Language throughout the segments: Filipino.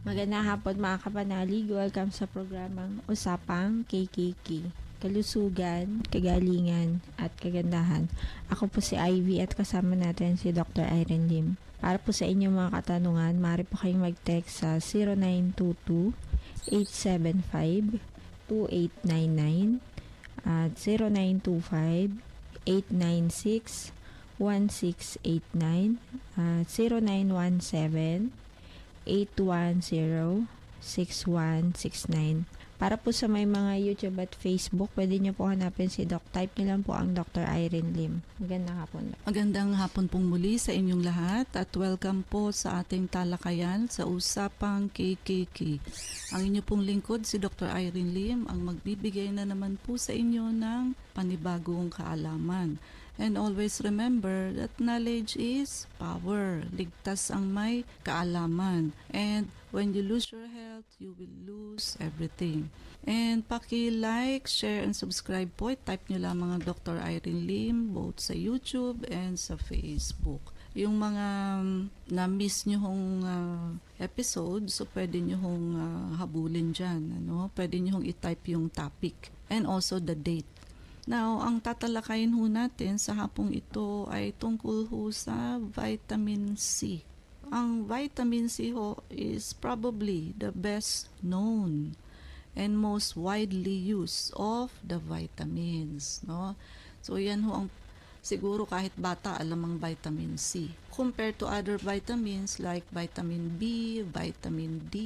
Magandang hapon mga kapanalig. Welcome sa programang Usapang KKK. Kalusugan, kagalingan, at kagandahan. Ako po si Ivy at kasama natin si Dr. Irene Lim. Para po sa inyong mga katanungan, maaari po kayong mag-text sa 0922-875-2899 at 0925-896-1689 at 0917 810-6169. Para po sa may mga YouTube at Facebook, pwede nyo po hanapin si Doc. Type nyo lang po ang Dr. Irene Lim. Magandang hapon, Doc. Magandang hapon pong muli sa inyong lahat at welcome po sa ating talakayan sa Usapang KKK. Ang inyo pong lingkod, si Dr. Irene Lim, ang magbibigay na naman po sa inyo ng panibagong kaalaman. And always remember that knowledge is power. Ligtas ang may kaalaman. And when you lose your health, you will lose everything. And paki-like, share, and subscribe po. Type nyo lang mga Dr. Irene Lim both sa YouTube and sa Facebook. Yung mga na-miss nyo hong episode, so pwede nyo hong habulin dyan. Pwede nyo hong i-type yung topic and also the date. Now, ang tatalakayin ho natin sa hapong ito ay tungkol ho sa vitamin C. Ang vitamin C ho is probably the best known and most widely used of the vitamins. No? So, yan ho ang siguro kahit bata alam ang vitamin C. Compared to other vitamins like vitamin B, vitamin D,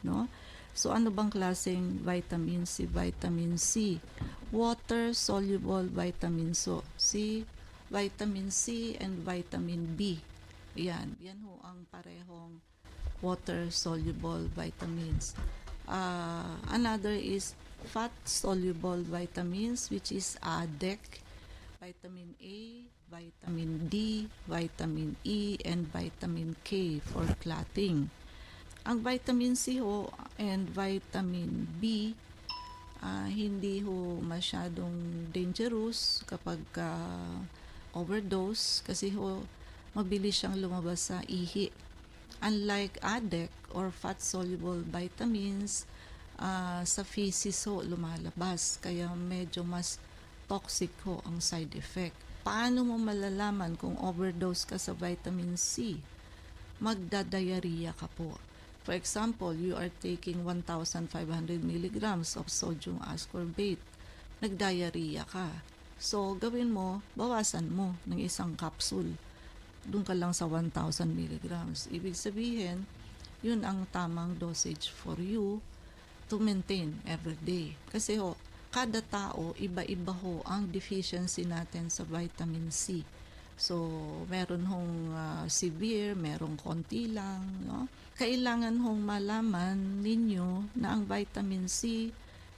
no? So, ano bang klaseng vitamin C? Vitamin C, water-soluble vitamin C, vitamin C, and vitamin B. Yan ho ang parehong water-soluble vitamins. Another is fat-soluble vitamins, which is ADEC, vitamin A, vitamin D, vitamin E, and vitamin K for clotting. Ang vitamin C ho and vitamin B, hindi ho masyadong dangerous kapag overdose kasi ho mabilis siyang lumabas sa ihi. Unlike ADEC or fat-soluble vitamins, sa feces ho lumalabas kaya medyo mas toxic ho ang side effect. Paano mo malalaman kung overdose ka sa vitamin C? Magdadiarrhea ka po. For example, you are taking 1,500 milligrams of sodium ascorbate. Nagdiarrhea ka. So, gawin mo, bawasan mo ng isang capsule. Doon ka lang sa 1,000 milligrams. Ibig sabihin, yun ang tamang dosage for you to maintain every day. Kasi kada tao, iba-iba ho ang deficiency natin sa vitamin C. So, meron hong severe, merong konti lang. No? Kailangan hong malaman ninyo na ang vitamin C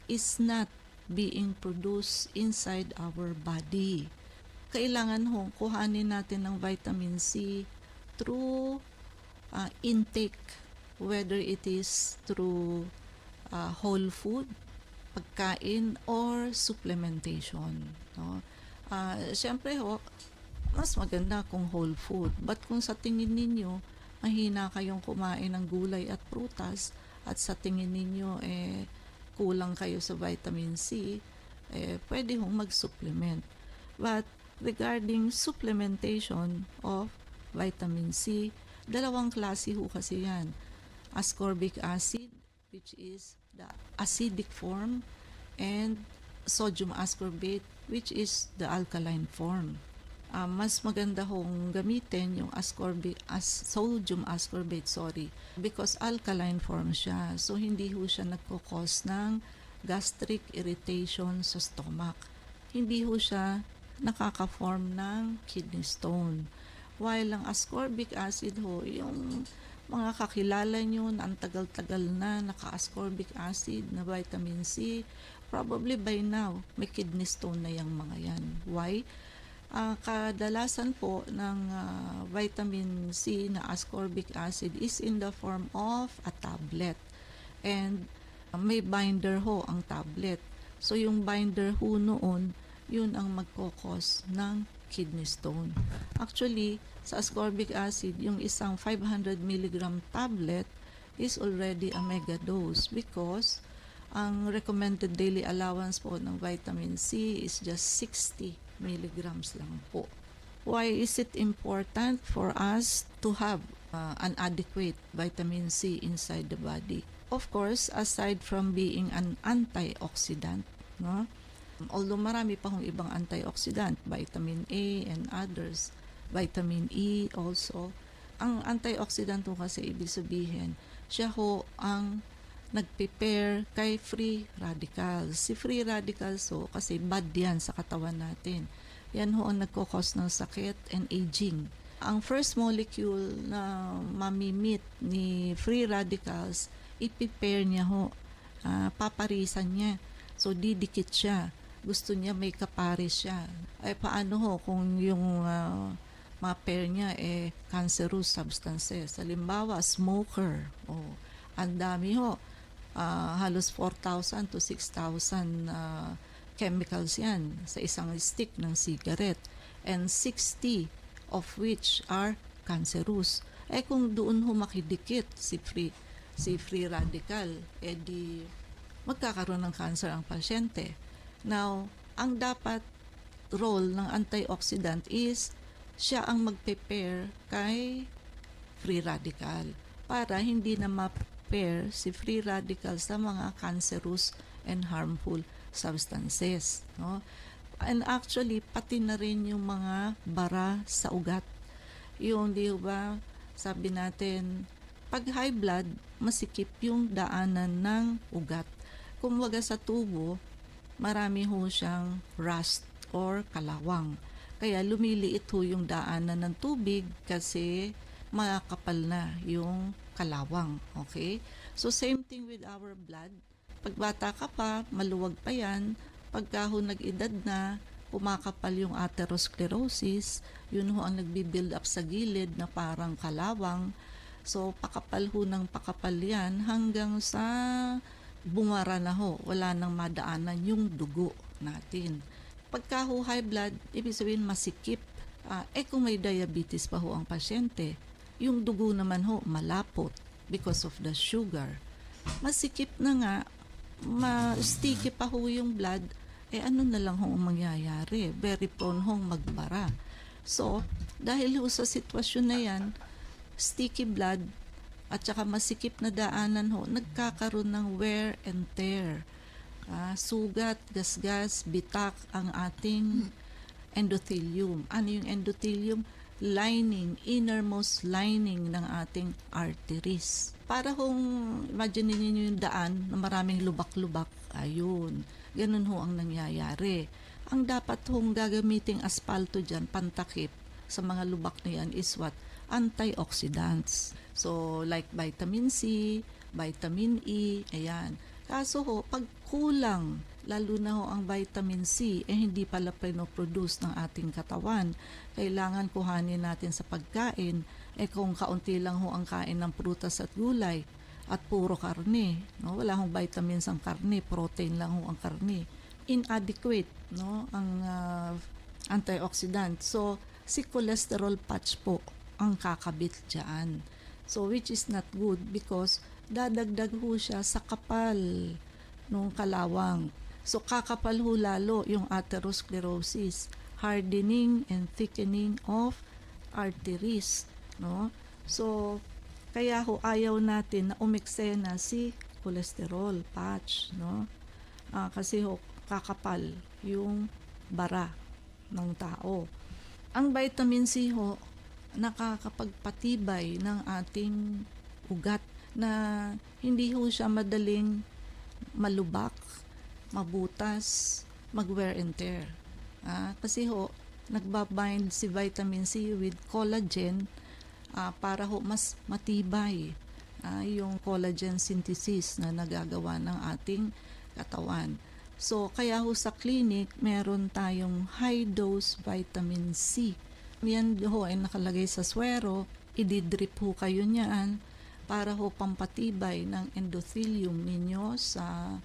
is not being produced inside our body. Kailangan hong kuhanin natin ng vitamin C through intake, whether it is through whole food, pagkain, or supplementation. No? Siyempre mas maganda kung whole food. But kung sa tingin ninyo, mahina kayong kumain ng gulay at prutas at sa tingin ninyo kulang kayo sa vitamin C, pwede hong mag-supplement. But regarding supplementation of vitamin C, dalawang klase ho kasi yan. Ascorbic acid, which is the acidic form, and sodium ascorbate, which is the alkaline form. Mas maganda hong gamitin yung sodium ascorbate, because alkaline form siya. So, hindi ho siya nagkukos ng gastric irritation sa stomach. Hindi ho siya nakaka-form ng kidney stone. While ang ascorbic acid ho, yung mga kakilala nyo na ang tagal-tagal na naka-ascorbic acid na vitamin C, probably by now, may kidney stone na yung mga yan. Why? Kadalasan po ng vitamin C na ascorbic acid is in the form of a tablet. And may binder ho ang tablet. So yung binder ho noon, yun ang magkokos ng kidney stone. Actually, sa ascorbic acid, yung isang 500 mg tablet is already a mega dose because ang recommended daily allowance po ng vitamin C is just 60 milligrams lang po. Why is it important for us to have an adequate vitamin C inside the body? Of course, aside from being an antioxidant, no? Although marami pa hong ibang antioxidant, vitamin A and others, vitamin E also. Ang antioxidant ho kasi ibig sabihin, siya ho ang nag-prepare kay free radicals. Si free radicals ho, kasi bad yan sa katawan natin. Yan ho ang nagkakos ng sakit and aging. Ang first molecule na mamimit ni free radicals, i-prepare niya ho, paparisan niya. So, didikit siya. Gusto niya may kaparis siya. Ay, paano ho kung yung mga pair niya cancerous substances? Halimbawa, smoker. Ang dami ho. Halos 4,000 to 6,000 chemicals yan sa isang stick ng cigarette. And 60 of which are cancerous. Kung doon ho makidikit si free radical, di magkakaroon ng cancer ang pasyente. Now, ang dapat role ng antioxidant is siya ang mag-prepare kay free radical para hindi na ma-pair si free radical sa mga cancerous and harmful substances. No? And actually, pati na rin yung mga bara sa ugat. Yung, di ba, sabi natin, pag high blood, masikip yung daanan ng ugat. Kumbaga sa tubo, marami ho siyang rust or kalawang. Kaya lumiliit ho yung daanan ng tubig kasi makapal na yung kalawang. Okay? So same thing with our blood. Pag bata ka pa, maluwag pa yan. Pagka ho nag-edad na, kumakapal yung atherosclerosis, yun ho ang nagbi-build up sa gilid na parang kalawang. So pakapal ho ng pakapal yan hanggang sa bumara na ho, wala nang madaanan yung dugo natin. Pagka ho high blood, ibig sabihin masikip. Kung may diabetes pa ho ang pasyente, yung dugo naman ho malapot because of the sugar. Masikip na nga, sticky pa ho yung blood, ano na lang ho ang mangyayari? Very prone hong magbara. So, dahil ho sa sitwasyon na yan, sticky blood, at saka masikip na daanan ho, nagkakaroon ng wear and tear. Sugat, gasgas, bitak ang ating endothelium. Ano yung endothelium? Lining, innermost lining ng ating arteries. Para kung imagine niyo yung daan na maraming lubak-lubak, ayun, ganun ho ang nangyayari. Ang dapat hong gagamiting aspalto dyan, pantakip sa mga lubak na yan is what? Antioxidants. So, like vitamin C, vitamin E, ayan. Kaso ho, pag kulang, lalo na ho ang vitamin C, hindi pala pinoproduce ng ating katawan. Kailangan kuhanin natin sa pagkain. Kung kaunti lang ho ang kain ng prutas at gulay, at puro karne, no? Wala hong vitamins ang karne, protein lang ho ang karne. Inadequate, no? Ang antioxidant. So, si cholesterol patch po ang kakabit dyan. So, which is not good because dadagdag ho siya sa kapal ng kalawang. So, kakapal ho lalo yung atherosclerosis, hardening and thickening of arteries. No? So, kaya ho ayaw natin na umeksena si cholesterol patch. No? Kasi ho kakapal yung bara ng tao. Ang vitamin C ho, nakakapagpatibay ng ating ugat na hindi ho siya madaling malubak, mabutas, mag-wear and tear. Kasi ho, nagbabind si vitamin C with collagen para ho mas matibay yung collagen synthesis na nagagawa ng ating katawan. So, kaya ho sa clinic, meron tayong high-dose vitamin C. Yan ho ay nakalagay sa swero, ididrip ho kayo niyan para ho pampatibay ng endothelium ninyo sa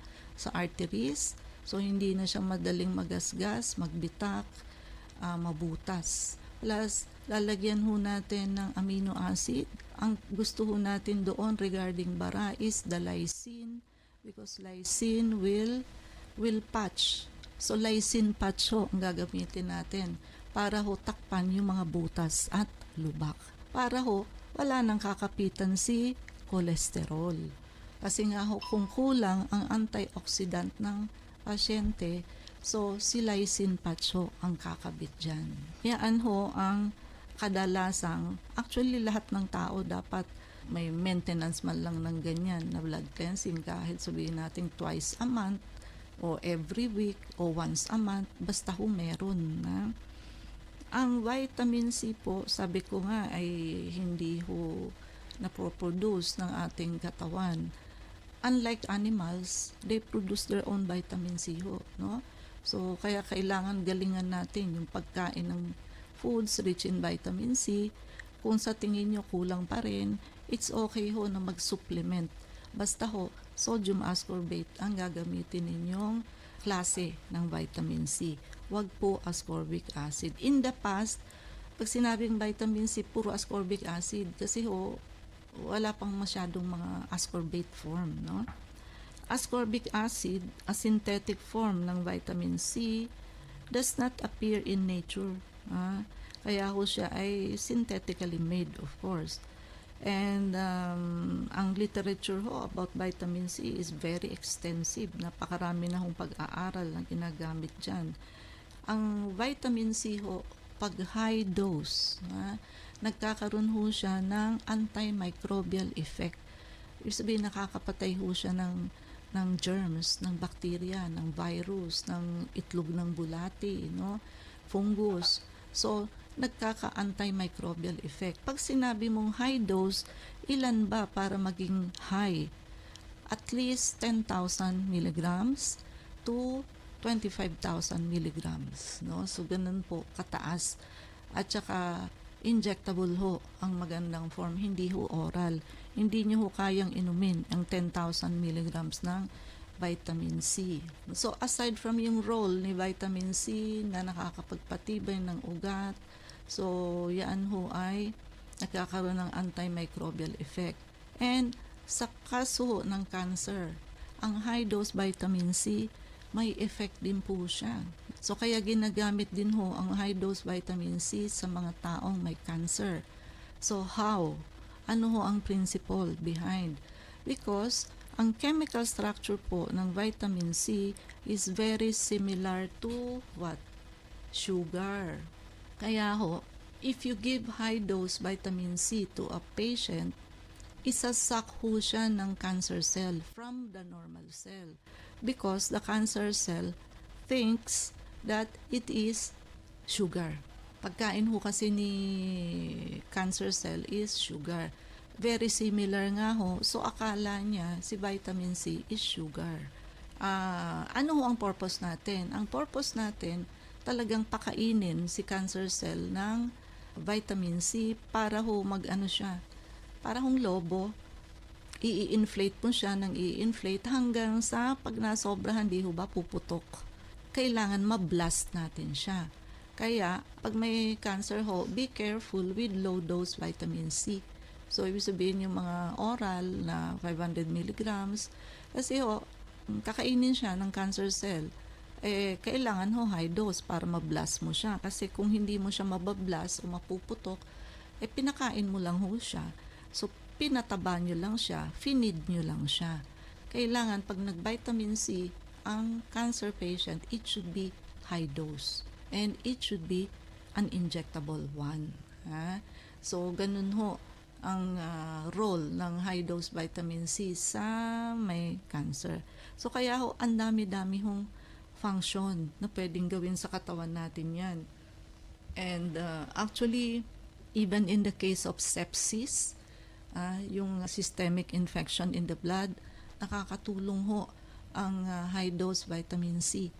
arteries. So, hindi na siya madaling magasgas, magbitak, mabutas. Plus, lalagyan ho natin ng amino acid Ang gusto ho natin doon regarding bara is the lysine, because lysine will patch. So lysine patch ho ang gagamitin natin para ho takpan yung mga butas at lubak. Para ho wala nang kakapitan si cholesterol. Kasi nga ho kung kulang ang antioxidant ng pasyente, so si lysine patch ho ang kakabit dyan. Yan ho ang kadalasang, actually lahat ng tao dapat may maintenance man lang ng ganyan na blood cleansing, kahit sabihin natin twice a month o every week o once a month, basta ho meron na. Ang vitamin C po, sabi ko nga ay hindi ho napoproduce ng ating katawan. Unlike animals, they produce their own vitamin C ho, no? So kaya kailangan galingan natin yung pagkain ng foods rich in vitamin C. Kung sa tingin nyo kulang pa rin, it's okay ho na mag-supplement. Basta ho, sodium ascorbate ang gagamitin ninyong klase ng vitamin C. Huwag po ascorbic acid. In the past, pag sinabing vitamin C, puro ascorbic acid kasi ho, wala pang masyadong mga ascorbate form, no? Ascorbic acid, a synthetic form ng vitamin C, does not appear in nature. Kaya ho siya ay synthetically made, of course. And ang literature ho about vitamin C is very extensive. Napakarami na hong pag-aaral na ginagamit dyan. Ang vitamin C ho, pag high dose, nagkakaroon ho siya ng antimicrobial effect. Ibig sabihin, nakakapatay ho siya ng germs, ng bacteria, ng virus, ng itlog ng bulati, no? Fungus. So, nagkaka-antimicrobial effect. Pag sinabi mong high dose, ilan ba para maging high? At least 10,000 milligrams to 25,000 milligrams, no? So, ganun po kataas. At saka, injectable ho ang magandang form, hindi ho oral. Hindi nyo ho kayang inumin ang 10,000 milligrams ng vitamin C. So, aside from yung role ni vitamin C na nakakapagpatibay ng ugat, so, yan ho ay nagkakaroon ng antimicrobial effect. And sa kaso ng cancer, ang high-dose vitamin C, may effect din po siya. So, kaya ginagamit din ho ang high-dose vitamin C sa mga taong may cancer. So, how? Ano ho ang principle behind? Because ang chemical structure po ng vitamin C is very similar to what? Sugar. Kaya ho, if you give high-dose vitamin C to a patient, isasak ho siya ng cancer cell from the normal cell. Because the cancer cell thinks that it is sugar. Pagkain ho kasi ni cancer cell is sugar. Very similar nga ho. So, akala niya si vitamin C is sugar. Ano ho ang purpose natin? Ang purpose natin, talagang pakainin si cancer cell ng vitamin C para ho mag-ano siya. Para hong lobo, i-inflate mo siya ng i-inflate hanggang sa pag nasobrahan, di ho ba puputok. Kailangan ma-blast natin siya. Kaya, pag may cancer ho, be careful with low-dose vitamin C. So, ibig sabihin yung mga oral na 500 milligrams, kasi ho, kakainin siya ng cancer cell, kailangan ho high dose para ma-blast mo siya. Kasi kung hindi mo siya mabablast o mapuputok, pinakain mo lang ho siya. So, pinataba nyo lang siya, finid nyo lang siya. Kailangan, pag nag-vitamin C, ang cancer patient, it should be high dose. And it should be an injectable one. So, ganun ho ang role ng high-dose vitamin C sa may cancer. So, kaya ho, ang dami-dami hong function na pwedeng gawin sa katawan natin yan. And actually, even in the case of sepsis, yung systemic infection in the blood, nakakatulong ho ang high-dose vitamin C.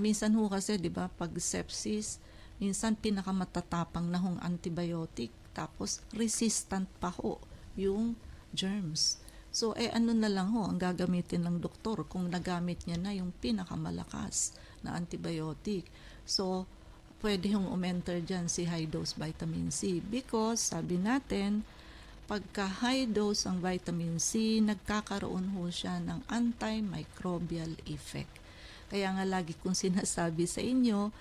Minsan ho kasi, di ba, pag sepsis, minsan pinakamatatapang na hong antibiotic, tapos resistant pa ho yung germs. So, ano na lang ho ang gagamitin ng doktor kung nagamit niya na yung pinakamalakas na antibiotic. So, pwede hong umenter dyan si high-dose vitamin C because, sabi natin, pagka high dose ang vitamin C, nagkakaroon ho siya ng antimicrobial effect. Kaya nga lagi kong sinasabi sa inyo,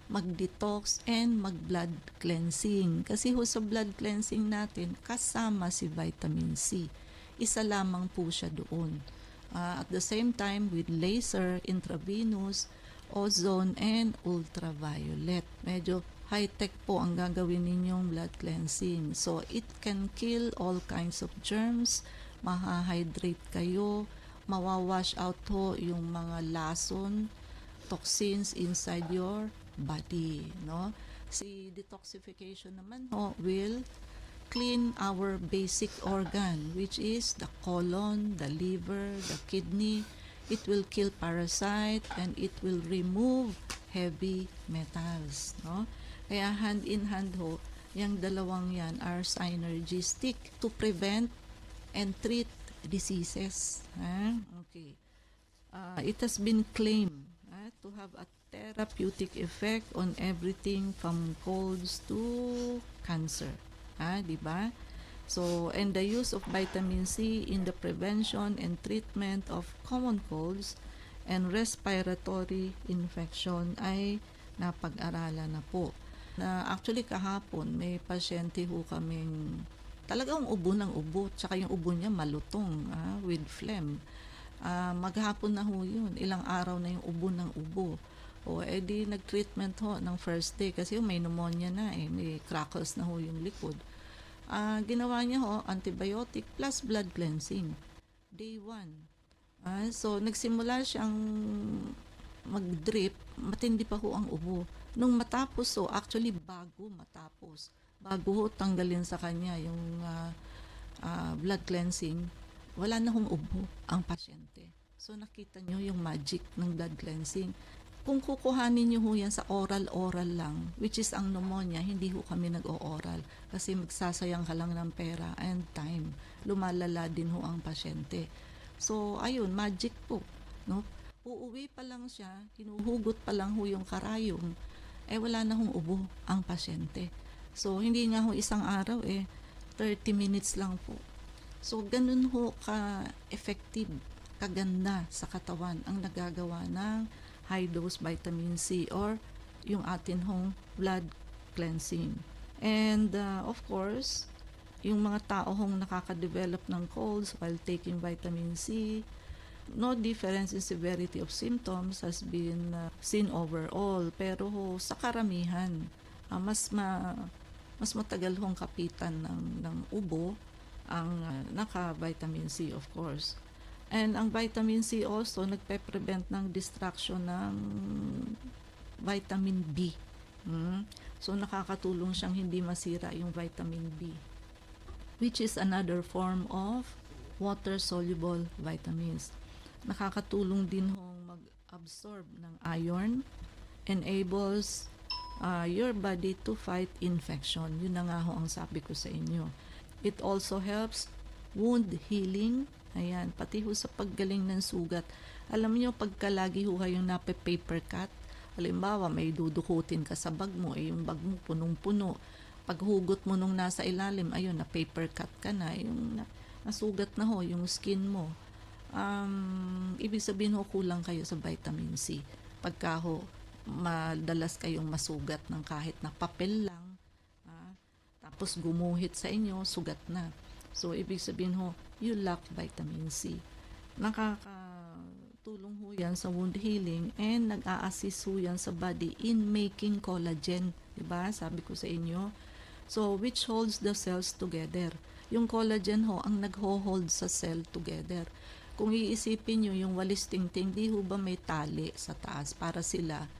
mag-detox and mag-blood cleansing. Kasi ho sa blood cleansing natin, kasama si vitamin C. Isa lamang po siya doon. At the same time, with laser, intravenous, ozone, and ultraviolet. Medyo high-tech po ang gagawin ninyong blood cleansing. So, it can kill all kinds of germs, mahahydrate kayo, mawawash out ho yung mga lason, toxins inside your body, no? Si detoxification naman ho will clean our basic organ, which is the colon, the liver, the kidney. It will kill parasite and it will remove heavy metals, no? Kaya hand in hand ho, yung dalawang yan are synergistic to prevent and treat diseases. Okay. It has been claimed to have a therapeutic effect on everything from colds to cancer. Di ba? So, and the use of vitamin C in the prevention and treatment of common colds and respiratory infection ay napag-aralan na po. Actually kahapon may pasyente ho kaming talagang ubo ng ubo, tsaka yung ubo niya malutong with phlegm. Maghapon na ho yun, ilang araw na yung ubo ng ubo. O edi nag-treatment ho ng first day kasi may pneumonia na may crackles na ho yung likod. Ginawa niya ho antibiotic plus blood cleansing. Day 1. So nagsimula siyang mag-drip, matindi pa ho ang ubo. Nung matapos actually bago ho tanggalin sa kanya yung blood cleansing, wala na hong ubo ang pasyente. So nakita nyo yung magic ng blood cleansing. Kung kukuhanin nyo ho yan sa oral lang, which is ang pneumonia, hindi ho kami nag-o-oral kasi magsasayang ka lang ng pera and time. Lumalala din ho ang pasyente. So, ayun, magic po. No? Uuwi pa lang siya, hinuhugot pa lang ho yung karayom, wala na hong ubo ang pasyente. So, hindi nga ho isang araw 30 minutes lang po. So, ganun ho ka-effective, kaganda sa katawan ang nagagawa ng high-dose vitamin C or yung atin hong blood cleansing. And of course, yung mga tao hong nakaka-develop ng colds while taking vitamin C, no difference in severity of symptoms has been seen overall. Pero sa karamihan, mas matagal hong kapitan ng ubo ang naka-vitamin C, of course. And ang vitamin C also nagpe-prevent ng destruction ng vitamin B. So nakakatulong siyang hindi masira yung vitamin B, which is another form of water-soluble vitamins. Nakakatulong din hong mag-absorb ng iron, enables your body to fight infection. Yun na nga ho ang sabi ko sa inyo. It also helps wound healing. Ayan, pati ho sa paggaling ng sugat. Alam niyo, pagka lagi ho kayong nape-paper cut, halimbawa may dudukutin ka sa bag mo, yung bag mo punong-puno. Paghugot mo nung nasa ilalim, ayun, na-paper cut ka na, yung nasugat na ho, yung skin mo. Ibig sabihin ho, kulang kayo sa vitamin C. Pagka ho, madalas kayong masugat ng kahit na papel lang, tapos gumuhit sa inyo, sugat na. So, ibig sabihin ho, you lack vitamin C. Nakakatulong ho yan sa wound healing and nag-a-assist ho yan sa body in making collagen. Diba? Sabi ko sa inyo. So, which holds the cells together. Yung collagen ho, ang nag-hold sa cell together. Kung iisipin nyo, yung walis tingting, di ho ba may tali sa taas para sila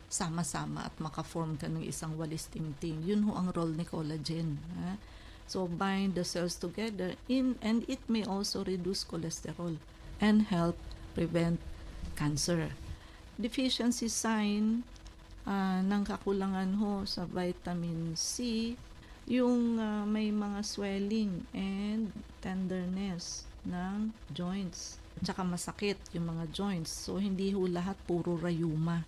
sama-sama at maka-form ka ng isang walis tingting. Yun ho ang role ni collagen. So, bind the cells together and it may also reduce cholesterol and help prevent cancer. Deficiency sign ng kakulangan ho sa vitamin C, yung may mga swelling and tenderness ng joints. Tsaka masakit yung mga joints. So, hindi ho lahat puro rayuma.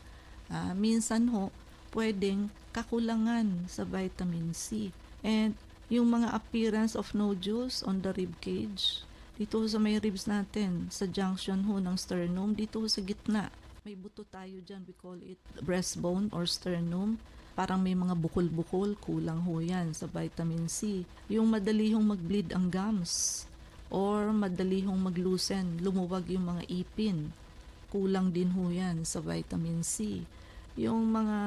Minsan ho, pwedeng kakulangan sa vitamin C. And Yung mga appearance of nodules on the rib cage, dito sa may ribs natin, sa junction ho ng sternum, dito sa gitna. May buto tayo dyan, we call it breastbone or sternum. Parang may mga bukol-bukol, kulang ho yan sa vitamin C. Yung madali hong mag-bleed ang gums or madali hong mag-loosen, lumuwag yung mga ipin. Kulang din ho yan sa vitamin C. Yung mga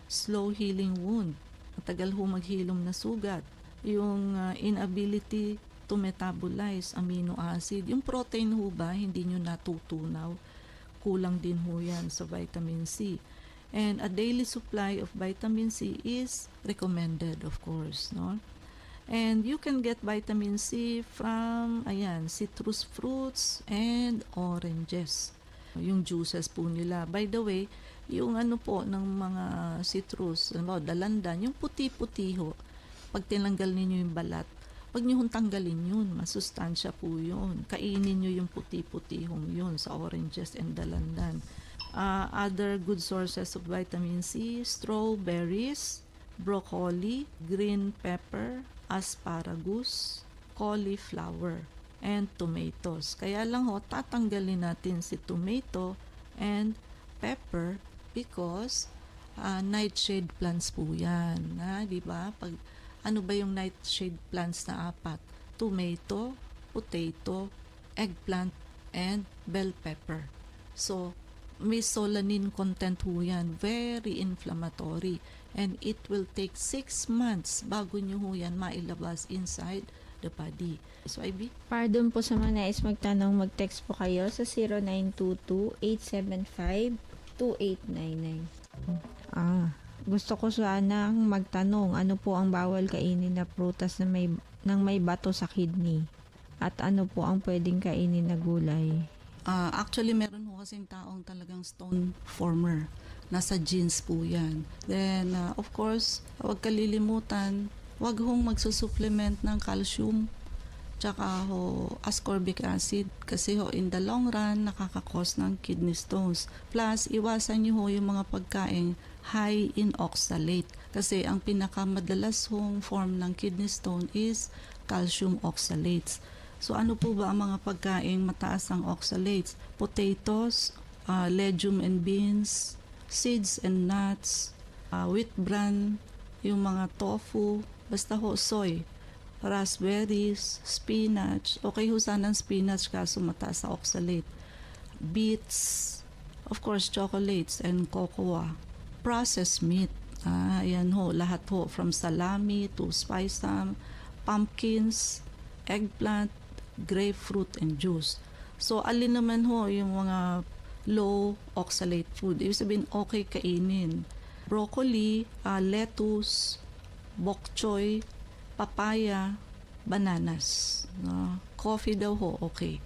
slow healing wound, matagal ho maghilom na sugat. Yung inability to metabolize amino acid. Yung protein ho ba, hindi nyo natutunaw. Kulang din ho yan sa vitamin C. And a daily supply of vitamin C is recommended, of course, no? And you can get vitamin C from, citrus fruits and oranges. Yung juices po nila. By the way, yung ng mga citrus, dalandan, yung puti-puti ho, pag tinanggal ninyo yung balat, wag nyo hong tanggalin yun, masustansya po yun. Kainin nyo yung puti-puti hong yun sa oranges and dalandan. Other good sources of vitamin C, strawberries, broccoli, green pepper, asparagus, cauliflower, and tomatoes. Kaya lang ho, tatanggalin natin si tomato and pepper because nightshade plants po yan. Di ba? Ano ba yung nightshade plants na apat? Tomato, potato, eggplant, and bell pepper. So, may solanine content ho yan. Very inflammatory. And it will take 6 months bago nyo ho yan mailabas inside the body. So, Ivy? Pardon po sa mga nais magtanong, mag-text po kayo sa 0922-875-2899. Gusto ko sanang magtanong, ano po ang bawal kainin na prutas na may bato sa kidney? At ano po ang pwedeng kainin na gulay? Actually, meron ho kasing taong talagang stone former. Nasa genes po yan. Then, of course, huwag kalilimutan, huwag hong magsusupplement ng calcium tsaka ho ascorbic acid kasi ho in the long run nakakakos ng kidney stones. Plus, iwasan nyo ho yung mga pagkain high in oxalate kasi ang pinakamadalas hong form ng kidney stone is calcium oxalates. So ano po ba ang mga pagkain mataas ang oxalates? Potatoes, legume and beans, seeds and nuts, wheat bran, yung mga tofu, basta ho soy, raspberries, spinach. Okay ho sana ang spinach kaso mataas sa oxalate. Beets, of course chocolates and cocoa. Processed meat, ayan ho, lahat ho from salami to spice ham, pumpkins, eggplant, grapefruit and juice. So, alin naman ho yung mga low oxalate food. Ibig sabihin, okay kainin. Broccoli, lettuce, bok choy, papaya, bananas. No? Coffee daw ho, okay.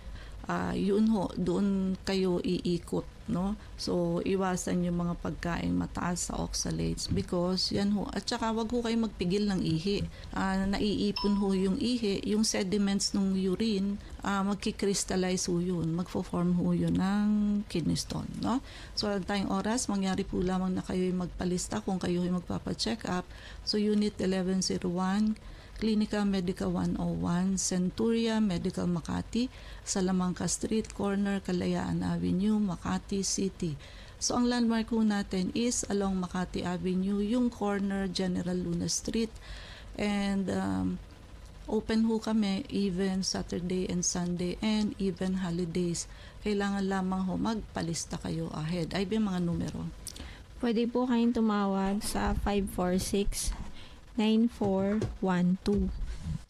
Yun ho, doon kayo iikot. No? So, iwasan yung mga pagkain mataas sa oxalates because yan ho. At saka wag ho kayo magpigil ng ihi. Naiipon ho yung ihi, yung sediments ng urine, magkikrystallize ho yun. Magfo-form ho yun ng kidney stone. No? So, ang tayong oras, mangyari po lamang na kayo magpalista kung kayo magpapacheck up. So, Unit 1101, Clinica Medica 101, Centuria Medical Makati, Salamanca Street, corner Kalayaan Avenue, Makati City. So ang landmark ho natin is along Makati Avenue, yung corner General Luna Street. And open ho kami even Saturday and Sunday and even holidays. Kailangan lamang ho magpalista kayo ahead. Ay ba mga numero? Pwede po kayong tumawag sa 546-9412.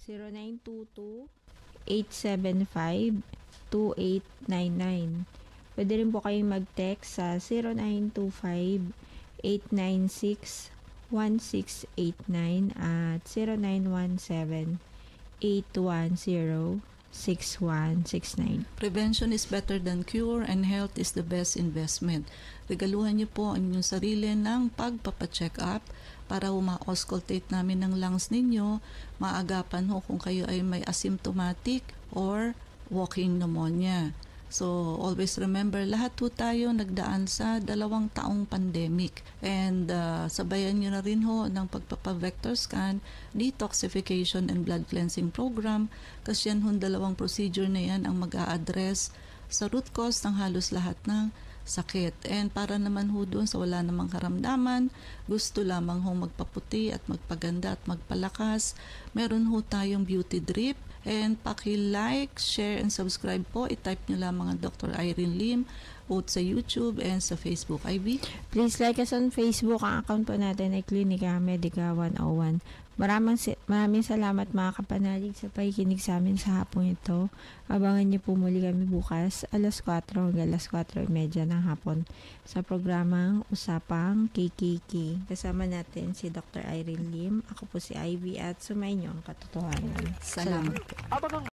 0922-875-2899. Pwede rin po kayong mag-text sa 0925-896-1689 at 0917-810-6169. Prevention is better than cure and health is the best investment. Regaluhan niyo po ang inyong sarili ng pagpapacheck up para ma-auscultate namin ng lungs ninyo, maagapan ho kung kayo ay may asymptomatic or walking pneumonia. So, always remember, lahat po tayo nagdaan sa 2 taong pandemic. And sabayan nyo na rin ho ng pagpapa-vector scan, detoxification and blood cleansing program. Kasi yan ho 2 procedure na yan ang mag-a-address sa root cause ng halos lahat ng sakit. And para naman ho doon sa wala namang karamdaman, gusto lamang ho magpaputi at magpaganda at magpalakas, meron ho tayong beauty drip. And paki-like, share, and subscribe po. I-type nyo lamang ang Dr. Irene Lim both sa YouTube and sa Facebook. Ivy? Please like us on Facebook. Ang account po natin ay Klinika Medica 101. Maraming salamat mga kapanalig sa pakikinig sa amin sa hapong ito. Abangan niyo po muli kami bukas alas 4 hanggang alas 4:30 ng hapon sa programang Usapang KKK. Kasama natin si Dr. Irene Lim. Ako po si Ivy at sumayin niyo ang katotohanan. Salamat.